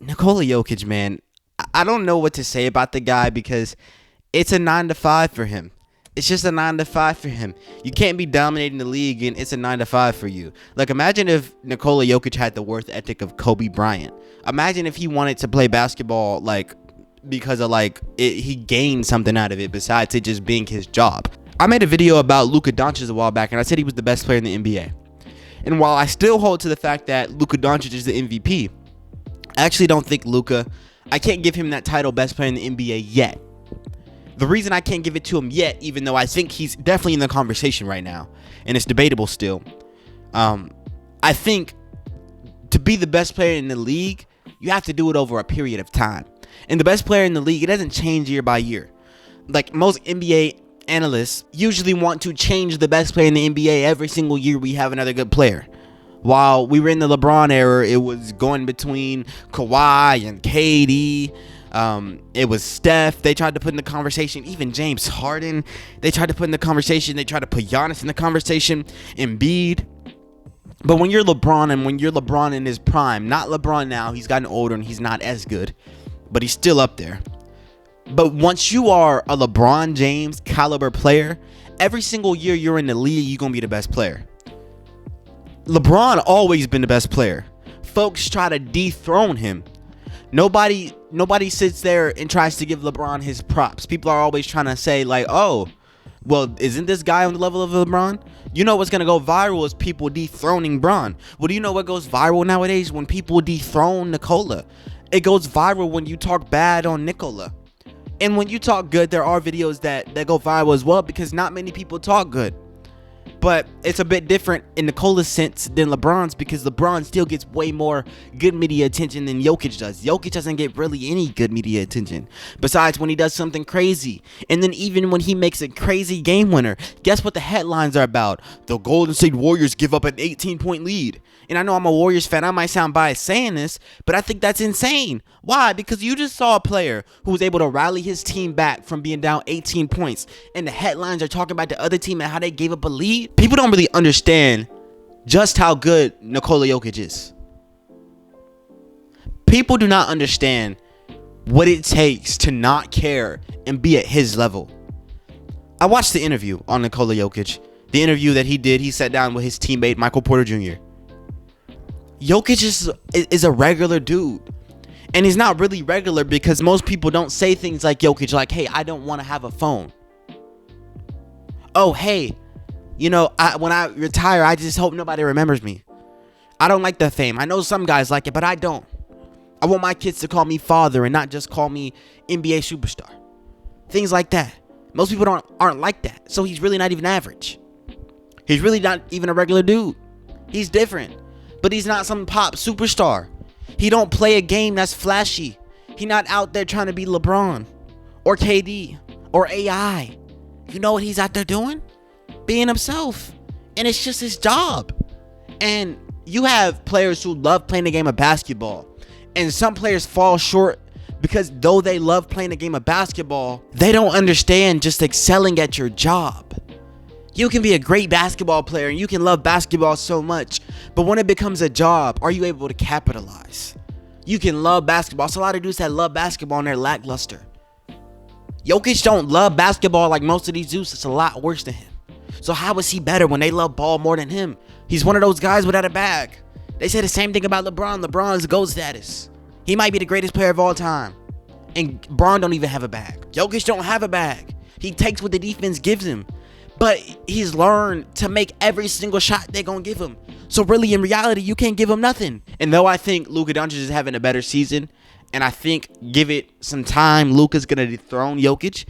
Nikola Jokic, man, I don't know what to say about the guy because it's a 9 to 5 for him. It's just a 9 to 5 for him. You can't be dominating the league and it's a 9 to 5 for you. Like, imagine if Nikola Jokic had the worth ethic of Kobe Bryant. Imagine if he wanted to play basketball because of he gained something out of it besides it just being his job. I made a video about Luka Doncic a while back and I said he was the best player in the NBA. And while I still hold to the fact that Luka Doncic is the MVP, I actually don't think I can't give him that title best player in the NBA yet. The reason I can't give it to him yet, even though I think he's definitely in the conversation right now, and it's debatable still, I think to be the best player in the league, you have to do it over a period of time. And the best player in the league, it doesn't change year by year. Like most NBA analysts usually want to change the best player in the NBA every single year we have another good player. While we were in the LeBron era, it was going between Kawhi and KD. It was Steph. They tried to put in the conversation. Even James Harden, they tried to put in the conversation. They tried to put Giannis in the conversation. Embiid. But when you're LeBron and when you're LeBron in his prime, not LeBron now, he's gotten older and he's not as good, but he's still up there. But once you are a LeBron James caliber player, every single year you're in the league, you're going to be the best player. LeBron always been the best player. Folks try to dethrone him. Nobody sits there and tries to give LeBron his props. People are always trying to say oh, well, isn't this guy on the level of LeBron? You know what's going to go viral is people dethroning Bron. Well, do you know what goes viral nowadays? When people dethrone Nikola. It goes viral when you talk bad on Nikola. And when you talk good, there are videos that go viral as well because not many people talk good. But it's a bit different in Nikola's sense than LeBron's because LeBron still gets way more good media attention than Jokic does. Jokic doesn't get really any good media attention besides when he does something crazy. And then even when he makes a crazy game winner, guess what the headlines are about? The Golden State Warriors give up an 18-point lead. And I know I'm a Warriors fan. I might sound biased saying this, but I think that's insane. Why? Because you just saw a player who was able to rally his team back from being down 18 points. And the headlines are talking about the other team and how they gave up a lead. People don't really understand just how good Nikola Jokic is. People do not understand what it takes to not care and be at his level. I watched the interview on Nikola Jokic. The interview that he did, he sat down with his teammate Michael Porter Jr. Jokic is a regular dude. And he's not really regular because most people don't say things like Jokic, like, hey, I don't want to have a phone. Oh, hey, when I retire, I just hope nobody remembers me. I don't like the fame. I know some guys like it, but I don't. I want my kids to call me father and not just call me NBA superstar. Things like that. Most people aren't like that. So he's really not even average. He's really not even a regular dude. He's different. But he's not some pop superstar. He don't play a game that's flashy. He not out there trying to be LeBron or KD or AI. You know what he's out there doing? Being himself. And it's just his job. And you have players who love playing the game of basketball. And some players fall short because though they love playing the game of basketball, they don't understand just excelling at your job. You can be a great basketball player and you can love basketball so much, but when it becomes a job, are you able to capitalize? You can love basketball. So a lot of dudes that love basketball and they're lackluster. Jokic don't love basketball like most of these dudes. It's a lot worse than him. So how is he better when they love ball more than him? He's one of those guys without a bag. They say the same thing about LeBron. LeBron's GOAT status. He might be the greatest player of all time. And Bron don't even have a bag. Jokic don't have a bag. He takes what the defense gives him. But he's learned to make every single shot they're going to give him. So really, in reality, you can't give him nothing. And though I think Luka Doncic is having a better season, and I think give it some time, Luka's going to dethrone Jokic.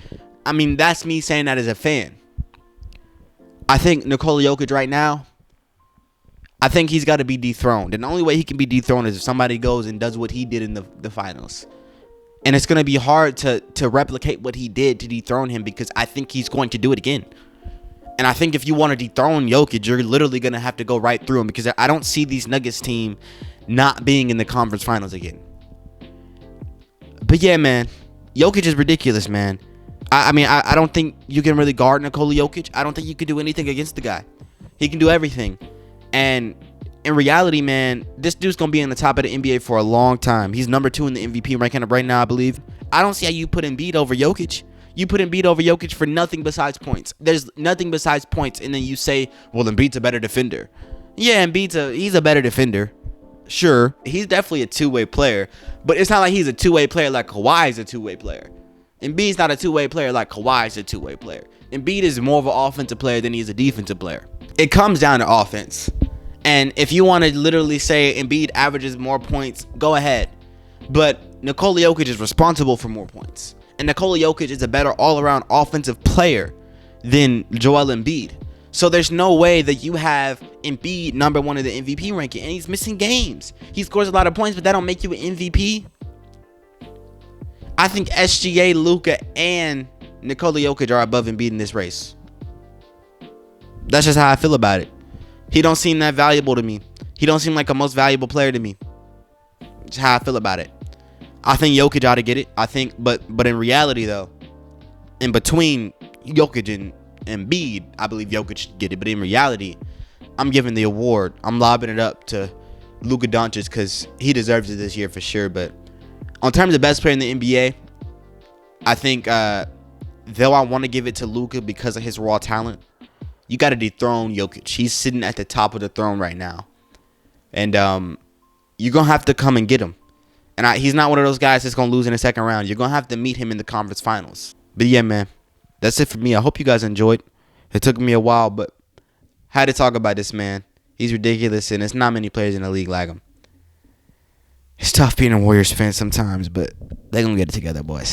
I mean, that's me saying that as a fan. I think Nikola Jokic right now, I think he's got to be dethroned. And the only way he can be dethroned is if somebody goes and does what he did in the finals. And it's going to be hard to replicate what he did to dethrone him because I think he's going to do it again. And I think if you want to dethrone Jokic, you're literally going to have to go right through him because I don't see these Nuggets team not being in the conference finals again. But yeah, man, Jokic is ridiculous, man. I don't think you can really guard Nikola Jokic. I don't think you can do anything against the guy. He can do everything. And in reality, man, this dude's going to be in the top of the NBA for a long time. He's number 2 in the MVP ranking right now, I believe. I don't see how you put Embiid over Jokic. You put Embiid over Jokic for nothing besides points. There's nothing besides points, and then you say, well, Embiid's a better defender. Yeah, he's a better defender. Sure, he's definitely a two-way player, but it's not like he's a two-way player like Kawhi's a two-way player. Embiid's not a two-way player like Kawhi's a two-way player. Embiid is more of an offensive player than he's a defensive player. It comes down to offense. And if you want to literally say Embiid averages more points, go ahead. But Nikola Jokic is responsible for more points. And Nikola Jokic is a better all-around offensive player than Joel Embiid. So there's no way that you have Embiid number 1 in the MVP ranking. And he's missing games. He scores a lot of points, but that don't make you an MVP. I think SGA, Luka, and Nikola Jokic are above Embiid in this race. That's just how I feel about it. He don't seem that valuable to me. He don't seem like a most valuable player to me. That's how I feel about it. I think Jokic ought to get it. I think, but in reality though, in between Jokic and Embiid, I believe Jokic should get it. But in reality, I'm giving the award. I'm lobbing it up to Luka Doncic because he deserves it this year for sure. But on terms of best player in the NBA, I think though I want to give it to Luka because of his raw talent, you got to dethrone Jokic. He's sitting at the top of the throne right now. And you're going to have to come and get him. And he's not one of those guys that's going to lose in the second round. You're going to have to meet him in the conference finals. But yeah, man, that's it for me. I hope you guys enjoyed. It took me a while, but I had to talk about this, man. He's ridiculous, and there's not many players in the league like him. It's tough being a Warriors fan sometimes, but they're going to get it together, boys.